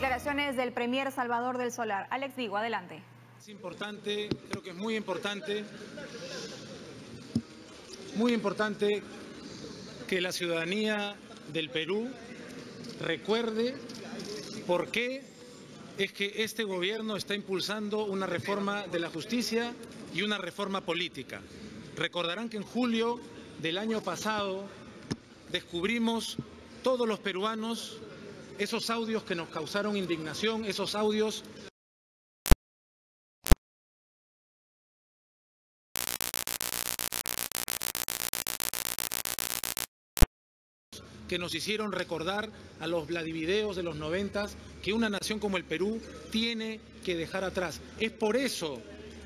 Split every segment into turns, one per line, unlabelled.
declaraciones del premier Salvador del Solar. Alex Vigo, adelante.
Es importante, creo que es muy importante que la ciudadanía del Perú recuerde por qué es que este gobierno está impulsando una reforma de la justicia y una reforma política. Recordarán que en julio del año pasado descubrimos todos los peruanos esos audios que nos causaron indignación, esos audios que nos hicieron recordar a los Vladivideos de los 90 que una nación como el Perú tiene que dejar atrás. Es por eso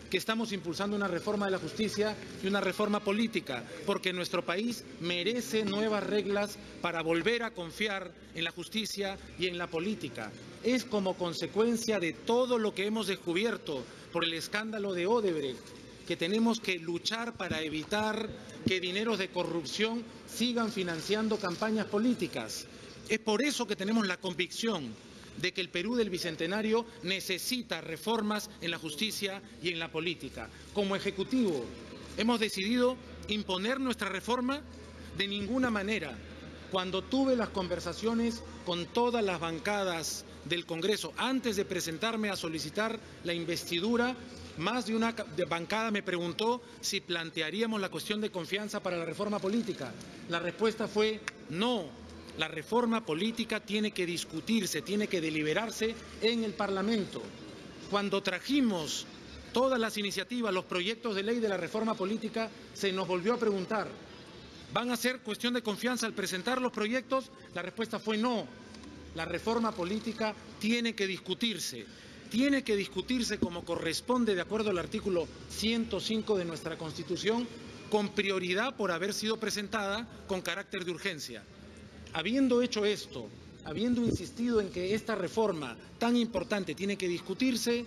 que estamos impulsando una reforma de la justicia y una reforma política, porque nuestro país merece nuevas reglas para volver a confiar en la justicia y en la política. Es como consecuencia de todo lo que hemos descubierto por el escándalo de Odebrecht, que tenemos que luchar para evitar que dineros de corrupción sigan financiando campañas políticas. Es por eso que tenemos la convicción de que el Perú del Bicentenario necesita reformas en la justicia y en la política. Como Ejecutivo, hemos decidido imponer nuestra reforma de ninguna manera. Cuando tuve las conversaciones con todas las bancadas del Congreso, antes de presentarme a solicitar la investidura, más de una bancada me preguntó si plantearíamos la cuestión de confianza para la reforma política. La respuesta fue no. La reforma política tiene que discutirse, tiene que deliberarse en el Parlamento. Cuando trajimos todas las iniciativas, los proyectos de ley de la reforma política, se nos volvió a preguntar, ¿van a ser cuestión de confianza al presentar los proyectos? La respuesta fue no. La reforma política tiene que discutirse como corresponde de acuerdo al artículo 105 de nuestra Constitución, con prioridad por haber sido presentada con carácter de urgencia. Habiendo hecho esto, habiendo insistido en que esta reforma tan importante tiene que discutirse,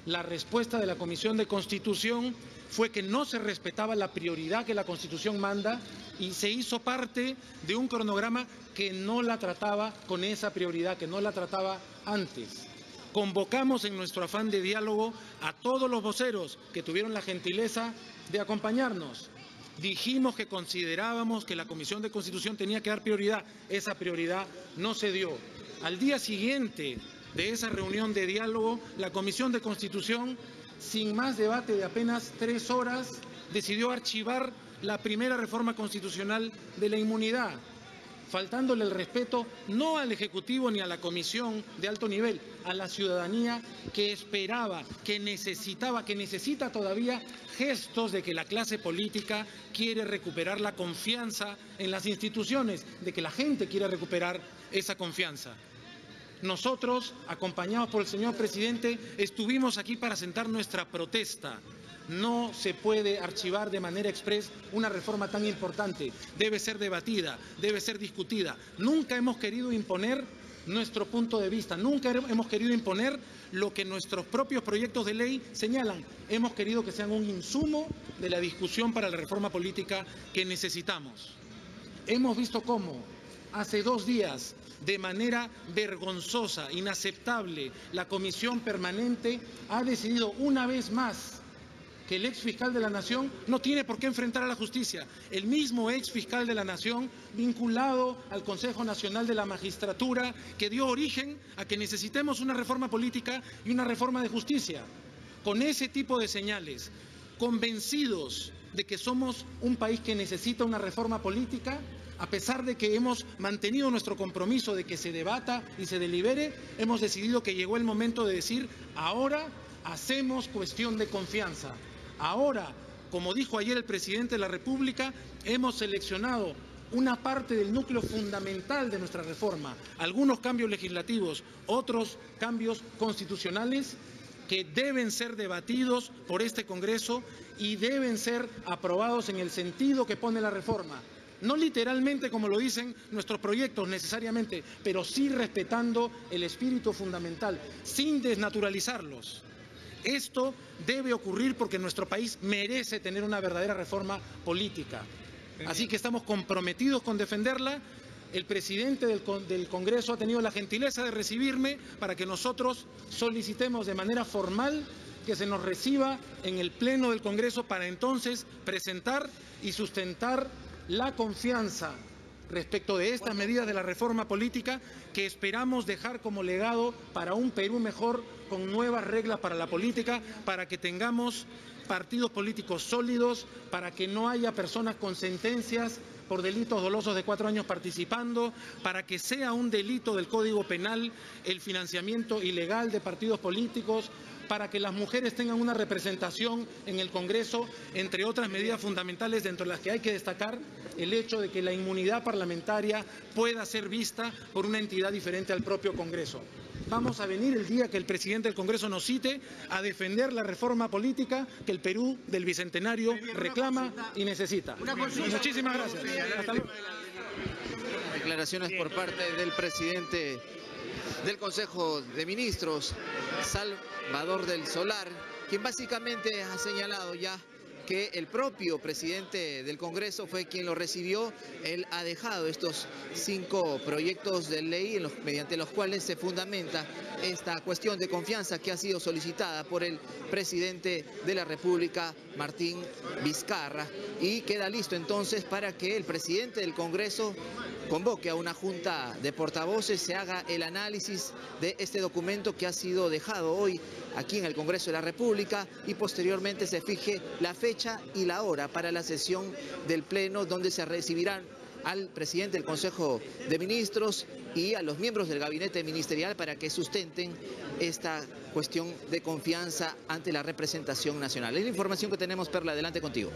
la respuesta de la Comisión de Constitución fue que no se respetaba la prioridad que la Constitución manda y se hizo parte de un cronograma que no la trataba con esa prioridad, que no la trataba antes. Convocamos en nuestro afán de diálogo a todos los voceros que tuvieron la gentileza de acompañarnos. Dijimos que considerábamos que la Comisión de Constitución tenía que dar prioridad. Esa prioridad no se dio. Al día siguiente de esa reunión de diálogo, la Comisión de Constitución, sin más debate de apenas 3 horas, decidió archivar la primera reforma constitucional de la inmunidad, faltándole el respeto no al Ejecutivo ni a la Comisión de alto nivel, a la ciudadanía que esperaba, que necesita todavía gestos de que la clase política quiere recuperar la confianza en las instituciones, de que la gente quiere recuperar esa confianza. Nosotros, acompañados por el señor presidente, estuvimos aquí para sentar nuestra protesta. No se puede archivar de manera exprés una reforma tan importante. Debe ser debatida, debe ser discutida. Nunca hemos querido imponer nuestro punto de vista, nunca hemos querido imponer lo que nuestros propios proyectos de ley señalan. Hemos querido que sean un insumo de la discusión para la reforma política que necesitamos. Hemos visto cómo hace 2 días, de manera vergonzosa, inaceptable, la Comisión Permanente ha decidido una vez más que el ex fiscal de la Nación no tiene por qué enfrentar a la justicia. El mismo ex fiscal de la Nación, vinculado al Consejo Nacional de la Magistratura, que dio origen a que necesitemos una reforma política y una reforma de justicia. Con ese tipo de señales, convencidos de que somos un país que necesita una reforma política, a pesar de que hemos mantenido nuestro compromiso de que se debata y se delibere, hemos decidido que llegó el momento de decir, ahora hacemos cuestión de confianza. Ahora, como dijo ayer el presidente de la República, hemos seleccionado una parte del núcleo fundamental de nuestra reforma, algunos cambios legislativos, otros cambios constitucionales que deben ser debatidos por este Congreso y deben ser aprobados en el sentido que pone la reforma. No literalmente como lo dicen nuestros proyectos necesariamente, pero sí respetando el espíritu fundamental, sin desnaturalizarlos. Esto debe ocurrir porque nuestro país merece tener una verdadera reforma política. Así que estamos comprometidos con defenderla. el presidente del Congreso ha tenido la gentileza de recibirme para que nosotros solicitemos de manera formal que se nos reciba en el Pleno del Congreso para entonces presentar y sustentar la confianza respecto de estas medidas de la reforma política que esperamos dejar como legado para un Perú mejor, con nuevas reglas para la política, para que tengamos partidos políticos sólidos, para que no haya personas con sentencias por delitos dolosos de 4 años participando, para que sea un delito del Código Penal el financiamiento ilegal de partidos políticos, para que las mujeres tengan una representación en el Congreso, entre otras medidas fundamentales, dentro de las que hay que destacar el hecho de que la inmunidad parlamentaria pueda ser vista por una entidad diferente al propio Congreso. Vamos a venir el día que el presidente del Congreso nos cite a defender la reforma política que el Perú del Bicentenario reclama y necesita. Muchísimas gracias. Hasta luego.
Declaraciones por parte del presidente del Consejo de Ministros, Salvador del Solar, quien básicamente ha señalado ya que el propio presidente del Congreso fue quien lo recibió. Él ha dejado estos 5 proyectos de ley mediante los cuales se fundamenta esta cuestión de confianza que ha sido solicitada por el presidente de la República, Martín Vizcarra, y queda listo entonces para que el presidente del Congreso convoque a una junta de portavoces, se haga el análisis de este documento que ha sido dejado hoy aquí en el Congreso de la República y posteriormente se fije la fecha y la hora para la sesión del Pleno, donde se recibirán al presidente del Consejo de Ministros y a los miembros del gabinete ministerial para que sustenten esta cuestión de confianza ante la representación nacional. Es la información que tenemos, Perla, adelante contigo.